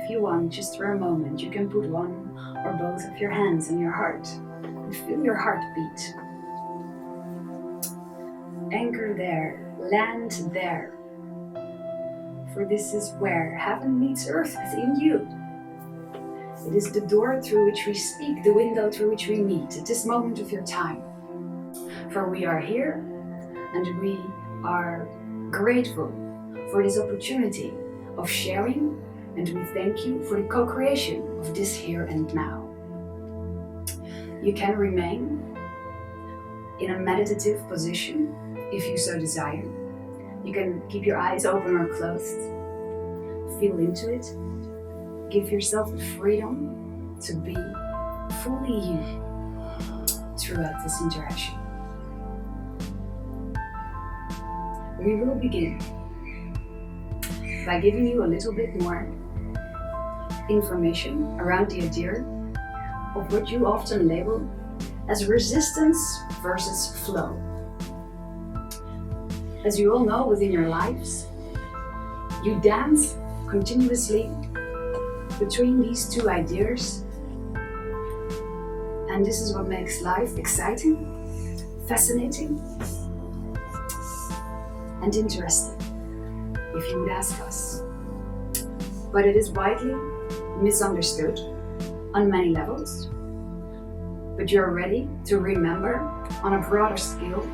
if you want, just for a moment, you can put one or both of your hands on your heart and feel your heart beat. Anchor there, land there. For this is where heaven meets earth within you. It is the door through which we speak, the window through which we meet at this moment of your time. For we are here and we are grateful for this opportunity of sharing, and we thank you for the co-creation of this here and now. You can remain in a meditative position if you so desire. You can keep your eyes open or closed. Feel into it. Give yourself the freedom to be fully you throughout this interaction. We will begin by giving you a little bit more information around the idea of what you often label as resistance versus flow. As you all know, within your lives, you dance continuously between these two ideas, and this is what makes life exciting, fascinating, and interesting, if you would ask us. But it is widely misunderstood on many levels. But you're ready to remember on a broader scale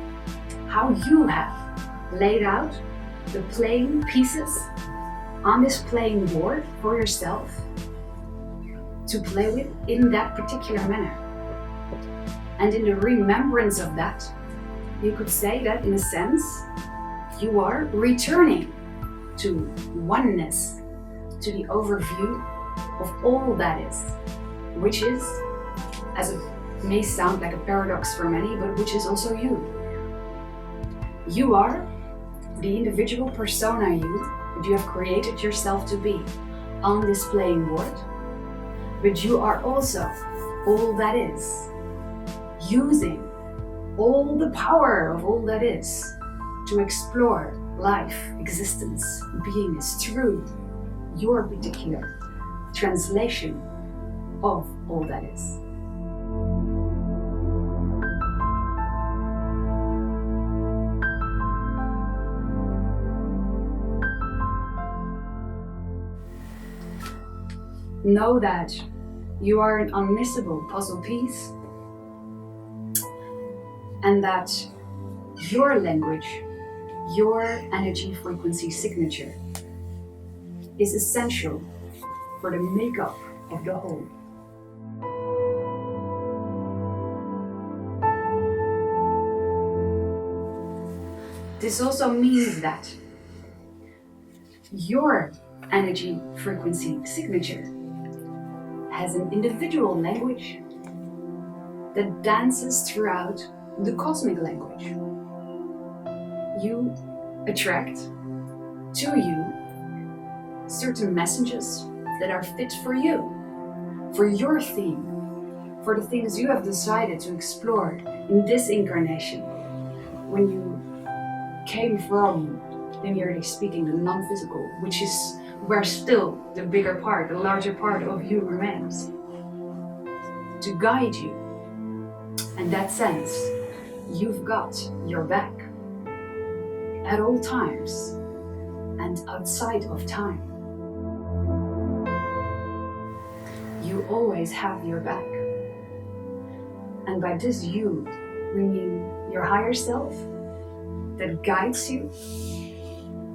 how you have laid out the playing pieces on this playing board for yourself to play with in that particular manner. And in the remembrance of that, you could say that in a sense, you are returning to oneness, to the overview of all that is, which is, as it may sound like a paradox for many, but which is also you. You are the individual persona that you have created yourself to be on this playing board, but you are also all that is, using all the power of all that is to explore life, existence, beingness through your particular translation of all that is. Know that you are an unmissable puzzle piece, and that your language, your energy frequency signature is essential for the makeup of the whole. This also means that your energy frequency signature has an individual language that dances throughout the cosmic language. You attract to you certain messages that are fit for you, for your theme, for the things you have decided to explore in this incarnation, when you came from, linearly speaking, the non-physical, which is where still the bigger part, the larger part of you remains, to guide you. In that sense, you've got your back at all times and outside of time. You always have your back. And by this you, we mean your higher self that guides you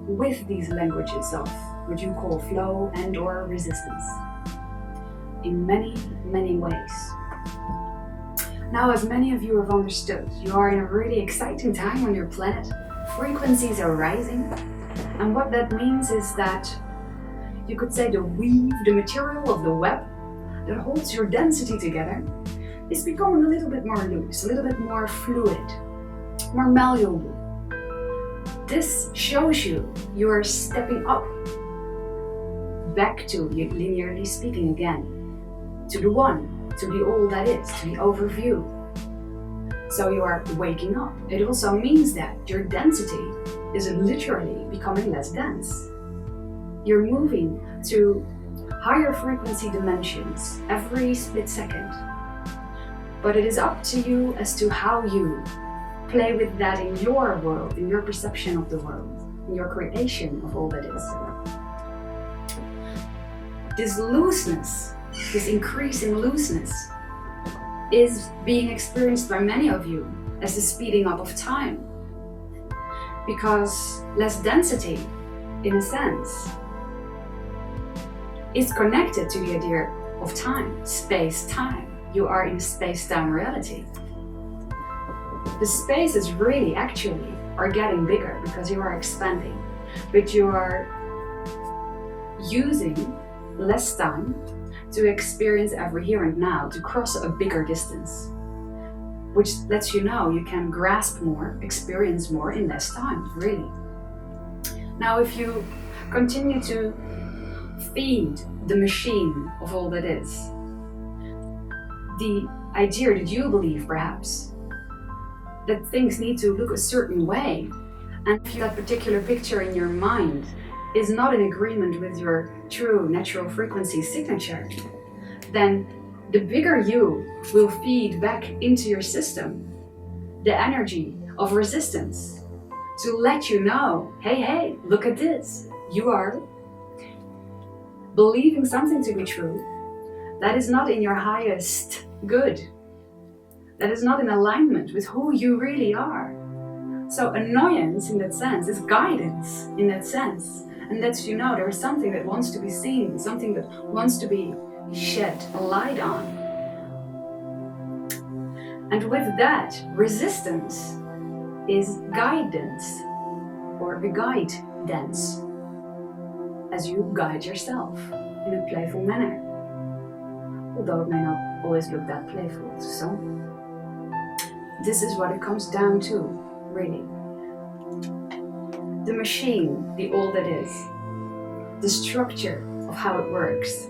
with these languages of what you call flow and or resistance in many, many ways. Now, as many of you have understood, you are in a really exciting time on your planet. Frequencies are rising, and what that means is that you could say the weave, the material of the web that holds your density together is becoming a little bit more loose, a little bit more fluid, more malleable. This shows you are stepping up, back to, linearly speaking again, to the one, to the all that is, to the overview. So you are waking up. It also means that your density is literally becoming less dense. You're moving to higher frequency dimensions every split second. But it is up to you as to how you play with that in your world, in your perception of the world, in your creation of all that is. This looseness, this increase in looseness, is being experienced by many of you as the speeding up of time. Because less density, in a sense, is connected to the idea of time, space-time. You are in a space-time reality. The spaces really actually are getting bigger because you are expanding, but you are using less time to experience every here and now, to cross a bigger distance, which lets you know you can grasp more, experience more in less time, really. Now, if you continue to feed the machine of all that is, the idea that you believe perhaps that things need to look a certain way, and if that particular picture in your mind is not in agreement with your true natural frequency signature, then the bigger you will feed back into your system the energy of resistance to let you know, hey, look at this. You are believing something to be true that is not in your highest good. That is not in alignment with who you really are. So annoyance in that sense is guidance in that sense, and lets you know there is something that wants to be seen, something that wants to be shed a light on. And with that, resistance is guidance, or the guide dance, as you guide yourself in a playful manner. Although it may not always look that playful to some. This is what it comes down to, really. The machine, the all that is, the structure of how it works,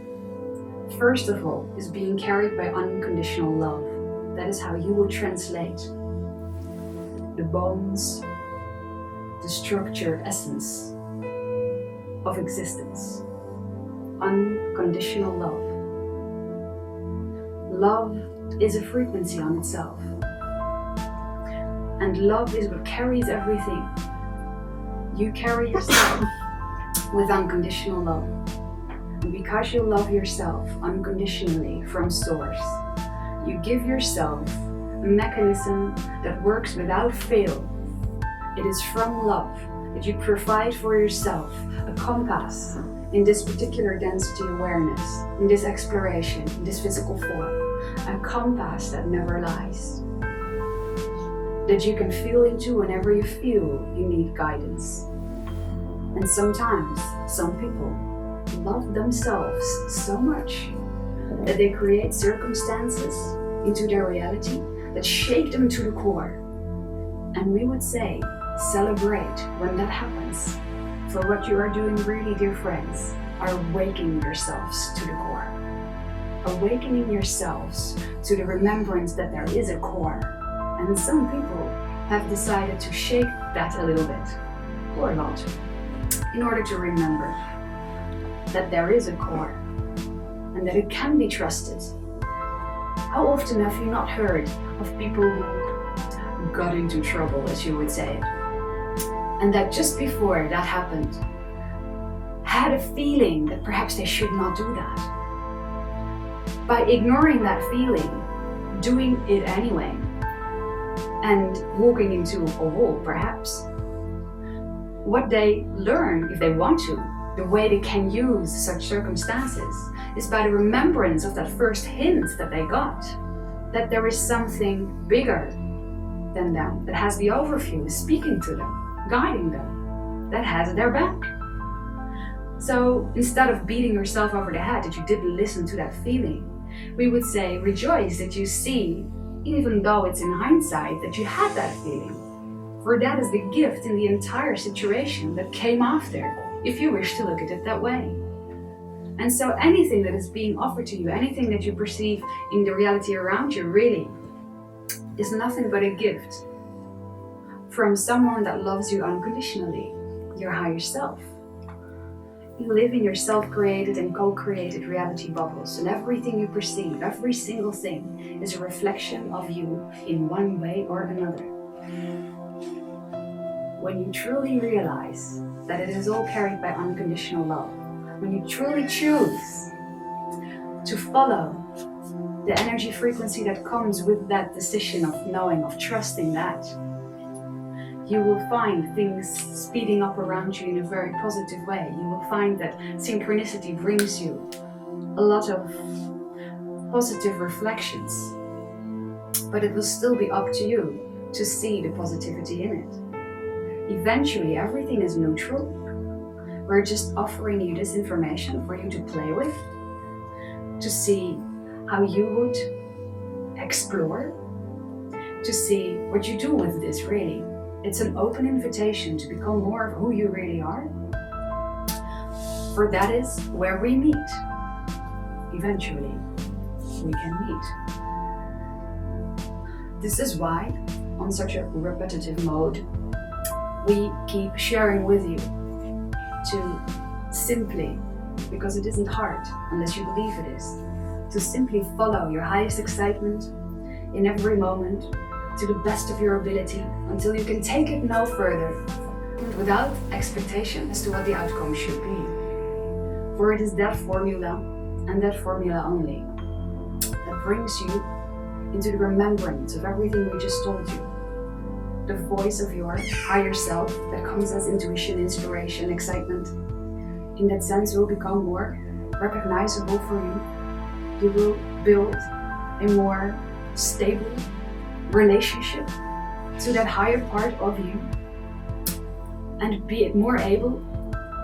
first of all, is being carried by unconditional love. That is how you will translate the bones, the structure, essence of existence. Unconditional love. Love is a frequency on itself. And love is what carries everything. You carry yourself with unconditional love. And because you love yourself unconditionally from source, you give yourself a mechanism that works without fail. It is from love that you provide for yourself a compass in this particular density awareness, in this exploration, in this physical form, a compass that never lies. That you can feel into whenever you feel you need guidance. And sometimes, some people love themselves so much that they create circumstances into their reality that shake them to the core. And we would say, celebrate when that happens. For what you are doing really, dear friends, are awakening yourselves to the core. Awakening yourselves to the remembrance that there is a core. And some people have decided to shake that a little bit, or a lot, in order to remember that there is a core and that it can be trusted. How often have you not heard of people who got into trouble, as you would say, and that just before that happened, had a feeling that perhaps they should not do that. By ignoring that feeling, doing it anyway, and walking into a wall, perhaps. What they learn, if they want to, the way they can use such circumstances, is by the remembrance of that first hint that they got, that there is something bigger than them, that has the overview, speaking to them, guiding them, that has their back. So instead of beating yourself over the head that you didn't listen to that feeling, we would say, rejoice that you see, even though it's in hindsight, that you had that feeling. For that is the gift in the entire situation that came after, if you wish to look at it that way. And so anything that is being offered to you, anything that you perceive in the reality around you, really is nothing but a gift from someone that loves you unconditionally, your higher self. You live in your self-created and co-created reality bubbles, and everything you perceive, every single thing, is a reflection of you in one way or another. When you truly realize that it is all carried by unconditional love, when you truly choose to follow the energy frequency that comes with that decision of knowing, of trusting that, you will find things speeding up around you in a very positive way. You will find that synchronicity brings you a lot of positive reflections, but it will still be up to you to see the positivity in it. Eventually, everything is neutral. We're just offering you this information for you to play with, to see how you would explore, to see what you do with this really. It's an open invitation to become more of who you really are. For that is where we meet. Eventually, we can meet. This is why, on such a repetitive mode, we keep sharing with you to simply, because it isn't hard unless you believe it is, to simply follow your highest excitement in every moment to the best of your ability until you can take it no further without expectation as to what the outcome should be. For it is that formula and that formula only that brings you into the remembrance of everything we just told you. The voice of your higher self that comes as intuition, inspiration, excitement, in that sense will become more recognizable for you. You will build a more stable relationship to that higher part of you and be more able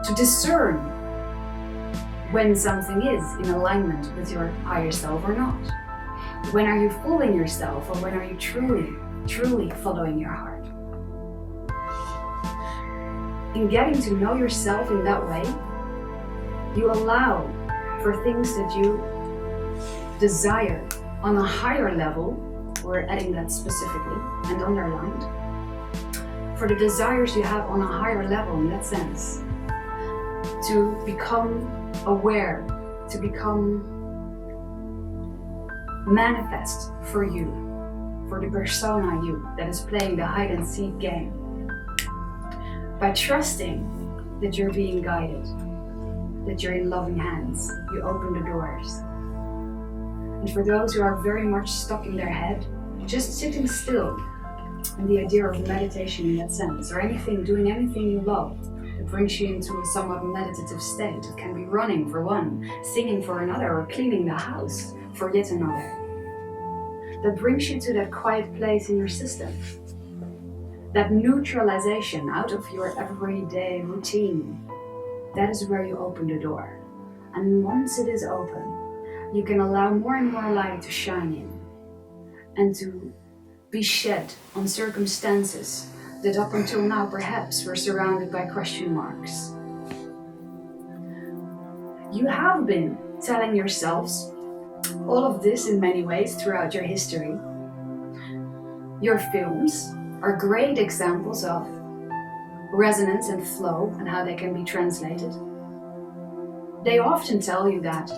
to discern when something is in alignment with your higher self or not. When are you fooling yourself, or when are you truly following your heart? In getting to know yourself in that way, you allow for things that you desire on a higher level. We're adding that specifically and underlined. For the desires you have on a higher level in that sense, to become aware, to become manifest for you, for the persona you that is playing the hide and seek game. By trusting that you're being guided, that you're in loving hands, you open the doors. And for those who are very much stuck in their head, just sitting still, and the idea of meditation in that sense, or doing anything you love, that brings you into a somewhat meditative state. It can be running for one, singing for another, or cleaning the house for yet another. That brings you to that quiet place in your system. That neutralization out of your everyday routine. That is where you open the door. And once it is open, you can allow more and more light to shine in and to be shed on circumstances that up until now perhaps were surrounded by question marks. You have been telling yourselves all of this in many ways throughout your history. Your films are great examples of resonance and flow and how they can be translated. They often tell you that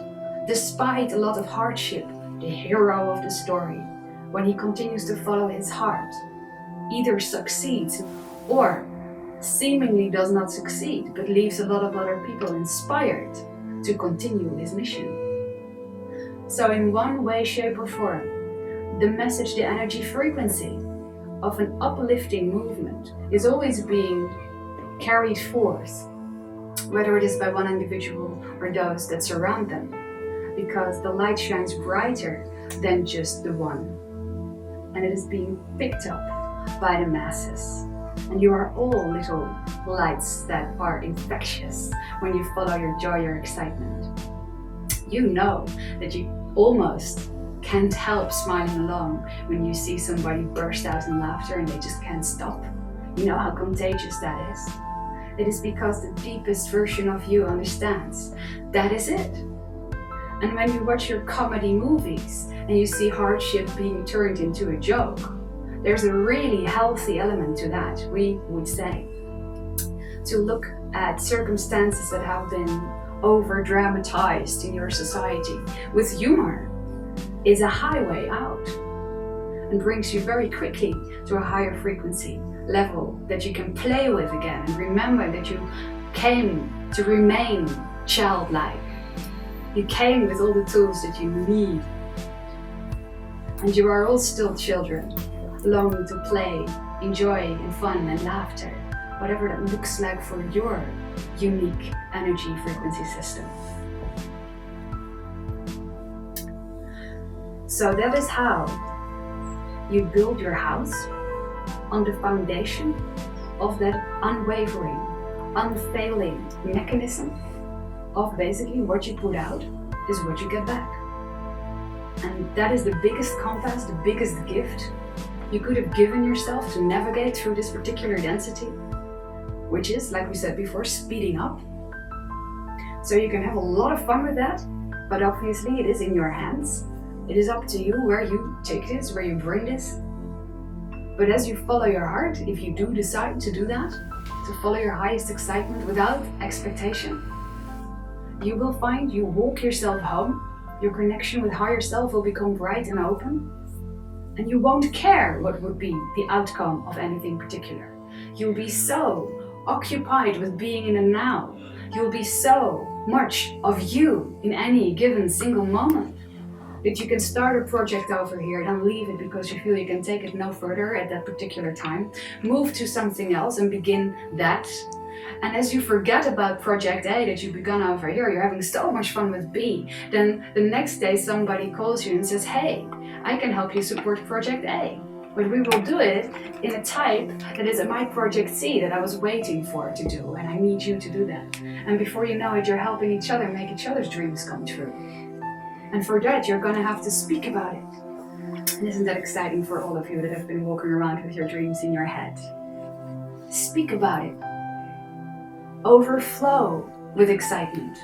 despite a lot of hardship, the hero of the story, when he continues to follow his heart, either succeeds or seemingly does not succeed, but leaves a lot of other people inspired to continue his mission. So in one way, shape or form, the message, the energy frequency of an uplifting movement is always being carried forth, whether it is by one individual or those that surround them, because the light shines brighter than just the one, and it is being picked up by the masses. And you are all little lights that are infectious when you follow your joy, your excitement. You know that you almost can't help smiling along when you see somebody burst out in laughter and they just can't stop. You know how contagious that is. It is because the deepest version of you understands that is it. And when you watch your comedy movies and you see hardship being turned into a joke, there's a really healthy element to that, we would say. to look at circumstances that have been over-dramatized in your society with humor is a highway out and brings you very quickly to a higher frequency level that you can play with again, and remember that you came to remain childlike. You came with all the tools that you need, and you are all still children, longing to play, enjoy in fun and laughter, whatever that looks like for your unique energy frequency system. So that is how you build your house on the foundation of that unwavering, unfailing mechanism of basically what you put out is what you get back. And that is the biggest compass, the biggest gift you could have given yourself to navigate through this particular density, which is, like we said before, speeding up. So you can have a lot of fun with that, but obviously it is in your hands. It is up to you where you take this, where you bring this. But as you follow your heart, if you do decide to do that, to follow your highest excitement without expectation, you will find you walk yourself home, your connection with higher self will become bright and open, and you won't care what would be the outcome of anything particular. You'll be so occupied with being in the now. You'll be so much of you in any given single moment that you can start a project over here and leave it because you feel you can take it no further at that particular time. Move to something else and begin that. And as you forget about project A that you've begun over here, you're having so much fun with B, then the next day somebody calls you and says, hey, I can help you support project A. But we will do it in a type that is my project C that I was waiting for to do, and I need you to do that. And before you know it, you're helping each other make each other's dreams come true. And for that, you're gonna have to speak about it. And isn't that exciting for all of you that have been walking around with your dreams in your head? Speak about it. Overflow with excitement.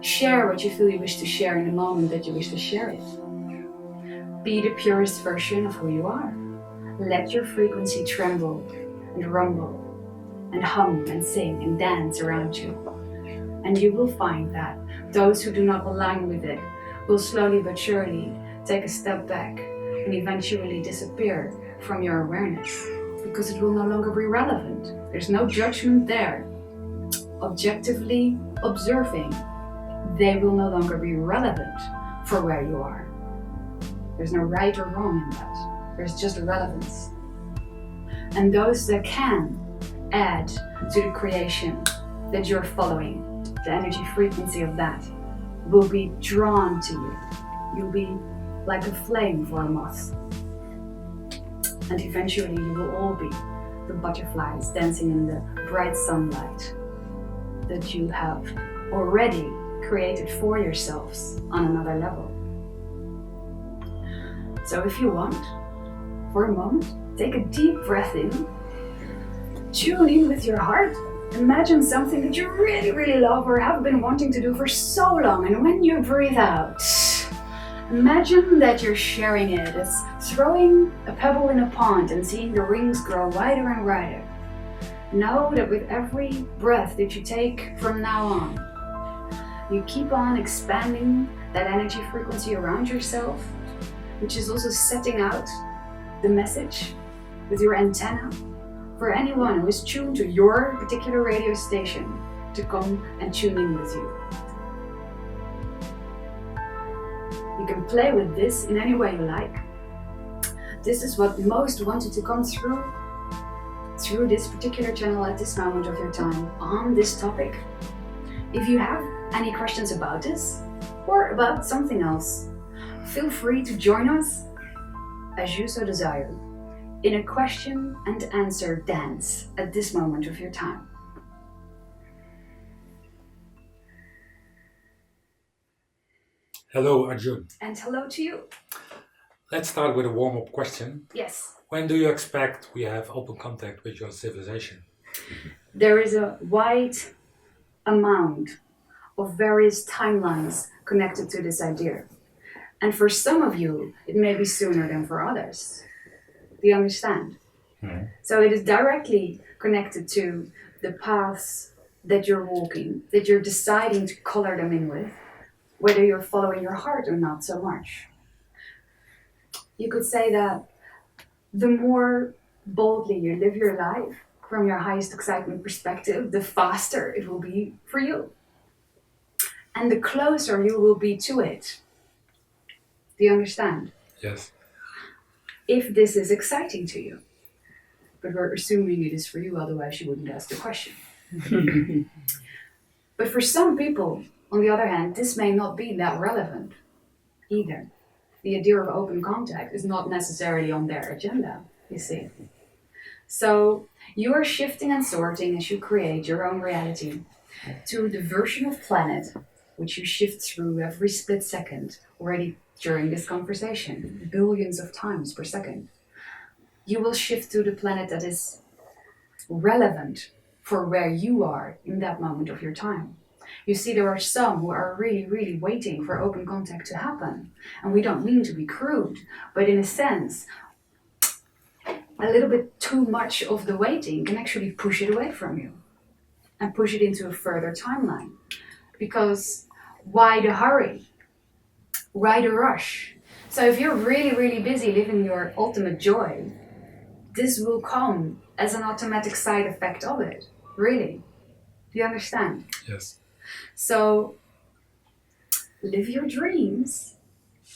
Share what you feel you wish to share in the moment that you wish to share it. Be the purest version of who you are. Let your frequency tremble and rumble and hum and sing and dance around you. And you will find that those who do not align with it will slowly but surely take a step back and eventually disappear from your awareness because it will no longer be relevant. There's no judgment there. Objectively observing, they will no longer be relevant for where you are. There's no right or wrong in that. There's just relevance. And those that can add to the creation that you're following, the energy frequency of that, will be drawn to you. You'll be like a flame for a moth. And eventually you will all be the butterflies dancing in the bright sunlight that you have already created for yourselves on another level. So if you want, for a moment, take a deep breath in, tune in with your heart. Imagine something that you really, really love or have been wanting to do for so long, and when you breathe out, imagine that you're sharing it. It's throwing a pebble in a pond and seeing the rings grow wider and wider. Know that with every breath that you take from now on, you keep on expanding that energy frequency around yourself, which is also setting out the message with your antenna for anyone who is tuned to your particular radio station to come and tune in with you. You can play with this in any way you like. This is what most wanted to come through this particular channel at this moment of your time on this topic. If you have any questions about this or about something else, feel free to join us as you so desire in a question and answer dance at this moment of your time. Hello, Arjun. And hello to you. Let's start with a warm-up question. Yes. When do you expect we have open contact with your civilization? There is a wide amount of various timelines connected to this idea. And for some of you, it may be sooner than for others. Do you understand? So it is directly connected to the paths that you're walking, that you're deciding to color them in with, whether you're following your heart or not so much. You could say that the more boldly you live your life from your highest excitement perspective, the faster it will be for you. And the closer you will be to it. Do you understand? Yes. If this is exciting to you. But we're assuming it is for you, otherwise you wouldn't ask the question. But for some people, on the other hand, this may not be that relevant either. The idea of open contact is not necessarily on their agenda, you see. So you are shifting and sorting as you create your own reality to the version of planet which you shift through every split second already during this conversation, billions of times per second. You will shift to the planet that is relevant for where you are in that moment of your time. You see, there are some who are really, really waiting for open contact to happen. And we don't mean to be crude, but in a sense, a little bit too much of the waiting can actually push it away from you and push it into a further timeline. Because why the hurry? Why the rush? So if you're really, really busy living your ultimate joy, this will come as an automatic side effect of it. Really. Do you understand? Yes. So live your dreams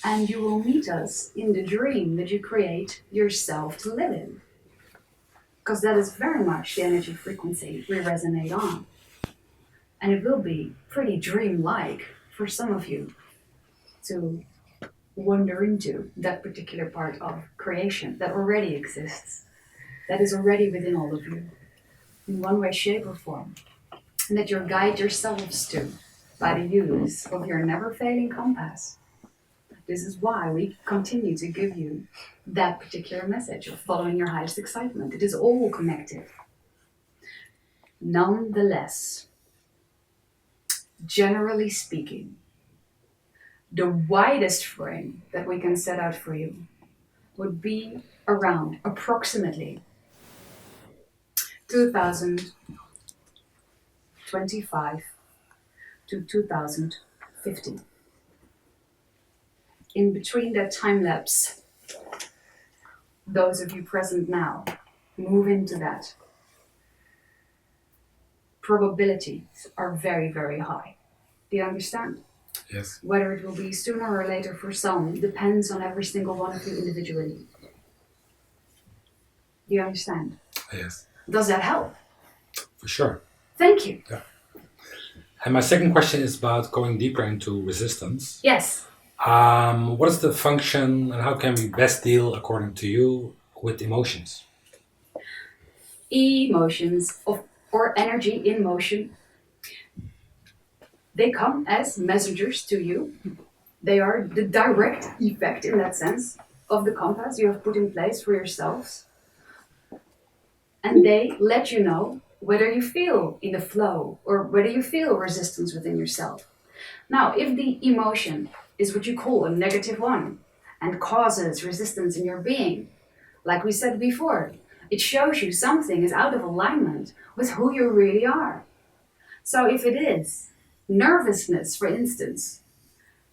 and you will meet us in the dream that you create yourself to live in. Because that is very much the energy frequency we resonate on. And it will be pretty dreamlike for some of you to wander into that particular part of creation that already exists, that is already within all of you, in one way, shape, or form, and that you guide yourselves to by the use of your never-failing compass. This is why we continue to give you that particular message of following your highest excitement. It is all connected. Nonetheless, generally speaking, the widest frame that we can set out for you would be around approximately 2025 to 2050. In between that time lapse, those of you present now move into that. Probabilities are very, very high. Do you understand? Yes. Whether it will be sooner or later for some depends on every single one of you individually. Do you understand? Yes. Does that help? For sure. Thank you. Yeah. And my second question is about going deeper into resistance. Yes. What is the function and how can we best deal, according to you, with emotions? Emotions or energy in motion, they come as messengers to you. They are the direct effect, in that sense, of the compass you have put in place for yourselves. And they let you know whether you feel in the flow or whether you feel resistance within yourself. Now, if the emotion is what you call a negative one and causes resistance in your being, like we said before, it shows you something is out of alignment with who you really are. So if it is nervousness, for instance,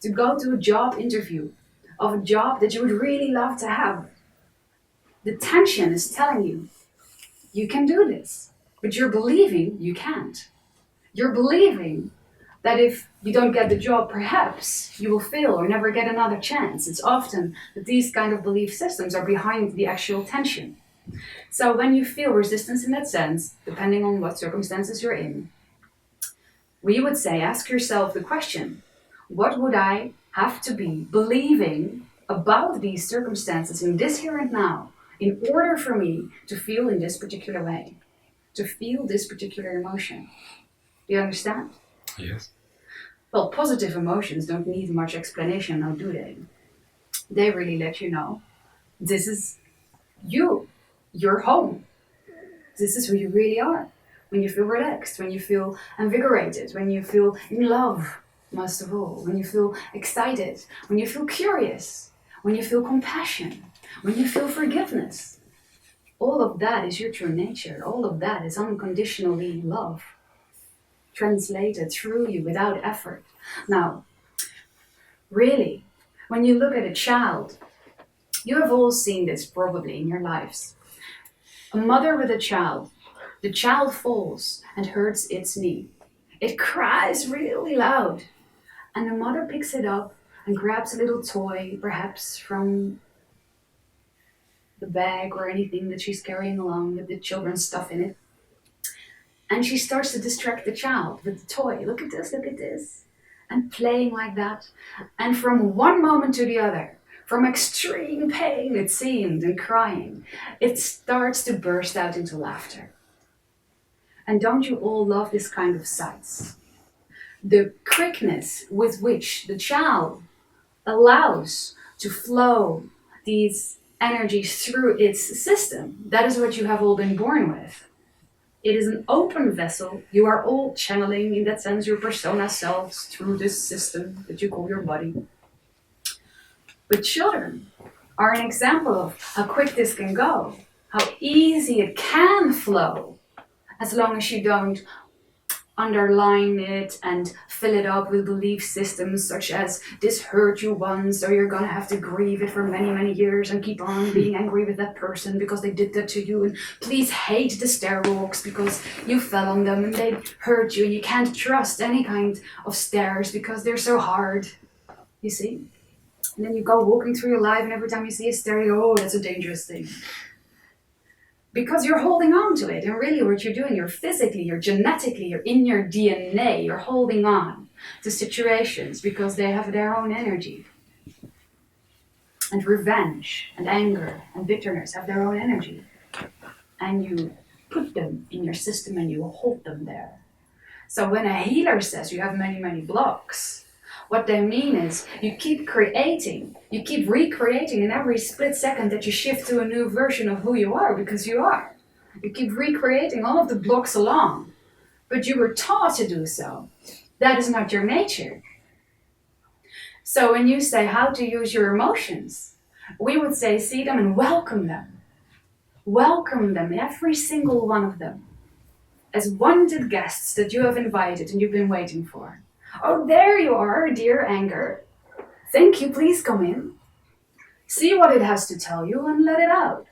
to go to a job interview of a job that you would really love to have, the tension is telling you, you can do this, but you're believing you can't. You're believing that if you don't get the job, perhaps you will fail or never get another chance. It's often that these kind of belief systems are behind the actual tension. So when you feel resistance in that sense, depending on what circumstances you're in, we would say, ask yourself the question, what would I have to be believing about these circumstances in this here and now in order for me to feel in this particular way, to feel this particular emotion? Do you understand? Yes. Well, positive emotions don't need much explanation now, do they? They really let you know, this is you, you're home. This is who you really are. When you feel relaxed, when you feel invigorated, when you feel in love, most of all, when you feel excited, when you feel curious, when you feel compassion, when you feel forgiveness. All of that is your true nature. All of that is unconditionally love, translated through you without effort. Now, really, when you look at a child, you have all seen this probably in your lives. A mother with a child, the child falls and hurts its knee. It cries really loud, and the mother picks it up and grabs a little toy, perhaps from the bag or anything that she's carrying along with the children's stuff in it. And she starts to distract the child with the toy. Look at this. And playing like that. And from one moment to the other, from extreme pain, it seemed, and crying, it starts to burst out into laughter. And don't you all love this kind of sights? The quickness with which the child allows to flow these energies through its system, that is what you have all been born with. It is an open vessel. You are all channeling, in that sense, your persona selves through this system that you call your body. But children are an example of how quick this can go, how easy it can flow, as long as you don't underline it and fill it up with belief systems such as this hurt you once, or you're gonna have to grieve it for many, many years and keep on being angry with that person because they did that to you, and please hate the stairwalks because you fell on them and they hurt you, and you can't trust any kind of stairs because they're so hard, you see? And then you go walking through your life, and every time you see a stair you go, oh, that's a dangerous thing. Because you're holding on to it, and really what you're doing, you're physically, you're genetically, you're in your DNA, you're holding on to situations because they have their own energy. And revenge and anger and bitterness have their own energy. And you put them in your system and you hold them there. So when a healer says you have many, many blocks, what they mean is you keep creating, you keep recreating in every split second that you shift to a new version of who you are, because you are. You keep recreating all of the blocks along, but you were taught to do so. That is not your nature. So when you say how to use your emotions, we would say see them and welcome them. Welcome them, every single one of them, as wanted guests that you have invited and you've been waiting for. Oh, there you are, dear anger. Thank you, please come in. See what it has to tell you and let it out.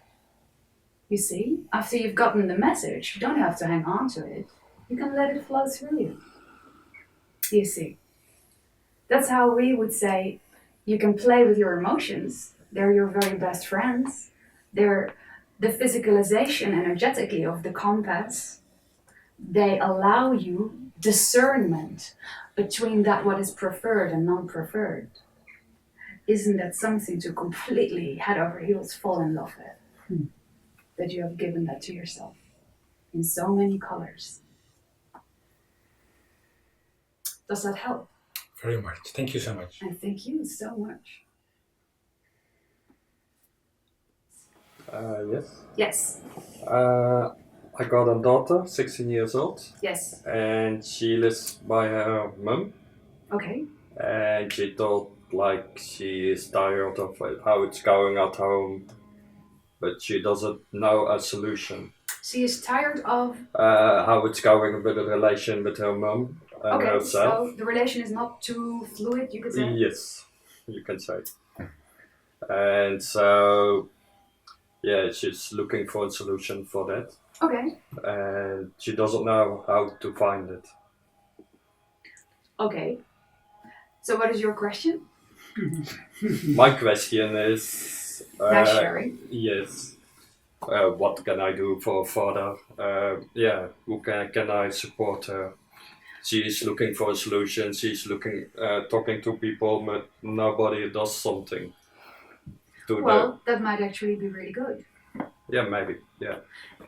You see, after you've gotten the message, you don't have to hang on to it. You can let it flow through you. You see, that's how we would say you can play with your emotions. They're your very best friends. They're the physicalization energetically of the compass. They allow you discernment between that what is preferred and non-preferred. Isn't that something to completely head over heels fall in love with? That you have given that to yourself in so many colors. Does that help? Very much. Thank you so much. And thank you so much. Yes. Yes. I got a daughter, 16 years old, Yes. and she lives by her mum. Okay. And she told like she is tired of how it's going at home, but she doesn't know a solution. She is tired of... how it's going with the relation with her mum and Okay, herself. so the relation is not too fluid, you could say? Yes, you can say. And so, yeah, she's looking for a solution for that. Okay. And she doesn't know how to find it. Okay. So what is your question? My question is... Nice sharing. Yes. What can I do for father? Who can I support her? She's looking for a solution. She's looking, talking to people, but nobody does something. That might actually be really good. Yeah, maybe. Yeah.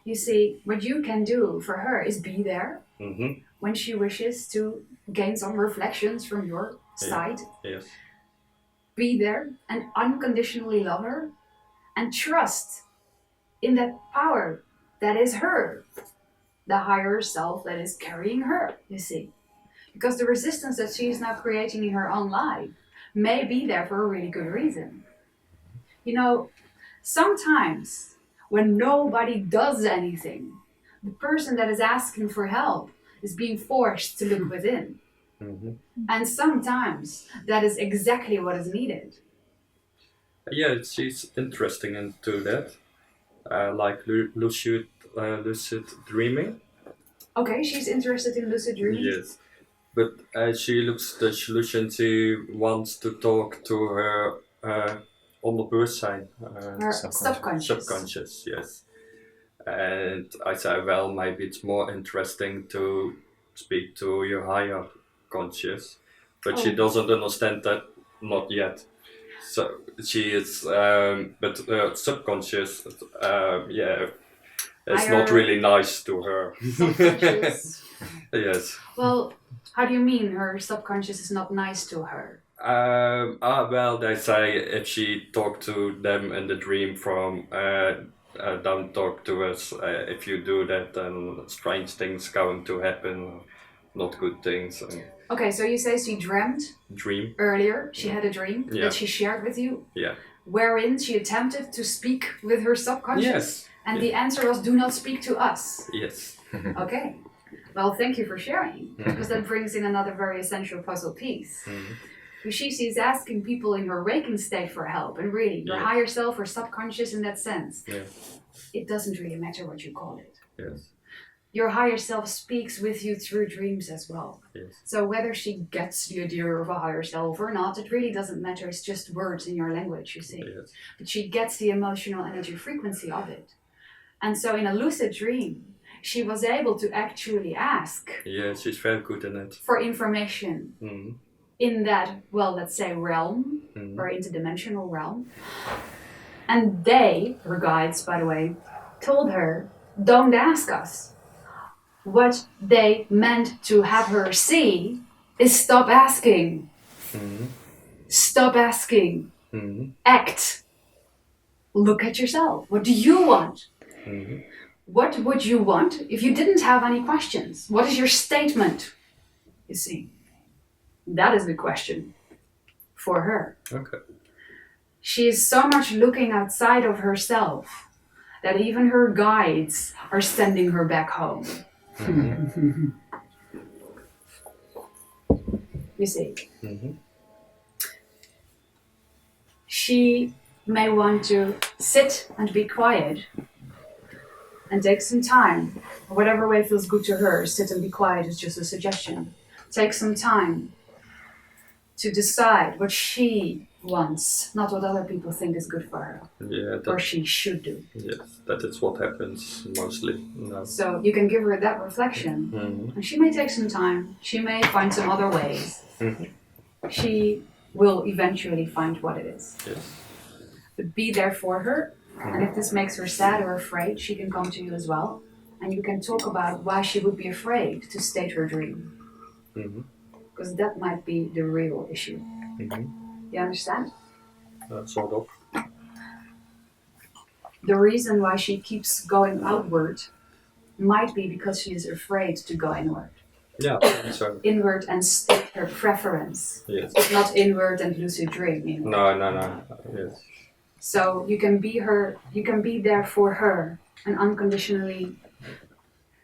You see, what you can do for her is be there when she wishes to gain some reflections from your side. Yes. Be there and unconditionally love her and trust in that power that is her, the higher self that is carrying her, you see. Because the resistance that she is now creating in her own life may be there for a really good reason. You know, sometimes when nobody does anything. The person that is asking for help is being forced to look within. Mm-hmm. And sometimes that is exactly what is needed. Yeah, she's interesting into that. Like lucid dreaming. Okay, she's interested in lucid dreaming. Yes. But she looks the solution. She wants to talk to her onderbewustzijn, Her subconscious. subconscious, yes. And I say, well, maybe it's more interesting to speak to your higher conscious, but she doesn't understand that, not yet. So she is, but subconscious, it's not really nice to her. Subconscious. Yes. Well, how do you mean her subconscious is not nice to her? Well, they say if she talked to them in the dream from don't talk to us. If you do that, then strange things going to happen, not good things. Okay, so you say she dreamt Dream. earlier. She had a dream that she shared with you. Yeah. Wherein she attempted to speak with her subconscious. Yes. And the answer was, do not speak to us. Yes. Okay. Well, thank you for sharing, because that brings in another very essential puzzle piece. She's asking people in her waking state for help, and really, your higher self or subconscious in that sense. Yeah. It doesn't really matter what you call it. Yes. Your higher self speaks with you through dreams as well. Yes. So whether she gets the idea of a higher self or not, it really doesn't matter. It's just words in your language, you see. Yes. But she gets the emotional energy frequency of it. And so in a lucid dream, she was able to actually ask She's very good in it. for information in that, well, let's say realm or interdimensional realm. And they, her guides, by the way, told her, don't ask us. What they meant to have her see is stop asking. Stop asking. Act. Look at yourself. What do you want? What would you want if you didn't have any questions? What is your statement? You see, that is the question for her. Okay. She is so much looking outside of herself that even her guides are sending her back home. You see, she may want to sit and be quiet and take some time, whatever way feels good to her. Sit and be quiet is just a suggestion. Take some time to decide what she wants, not what other people think is good for her, or she should do. Yes, that is what happens mostly. No. So you can give her that reflection, and she may take some time. She may find some other ways. She will eventually find what it is. Yes. But be there for her. And if this makes her sad or afraid, she can come to you as well. And you can talk about why she would be afraid to state her dream. Because that might be the real issue. You understand? Sort of. The reason why she keeps going outward might be because she is afraid to go inward. Yeah, so. Inward and state her preference. Yes. Not inward and lucid dream. You know? No. Yes. So you can be there for her and unconditionally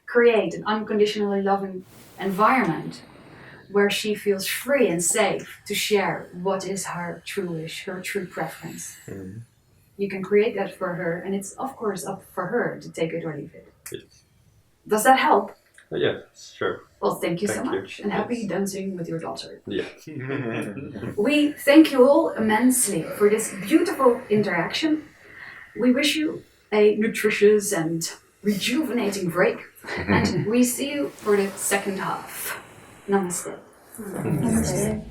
create an unconditionally loving environment where she feels free and safe to share what is her true wish, her true preference. You can create that for her, and it's of course up for her to take it or leave it. Yes. Does that help? Yeah, sure. Well, thank you so Thank you. much, and happy dancing with your daughter. Yeah. We thank you all immensely for this beautiful interaction. We wish you a nutritious and rejuvenating break, and we see you for the second half. Namaste. Namaste.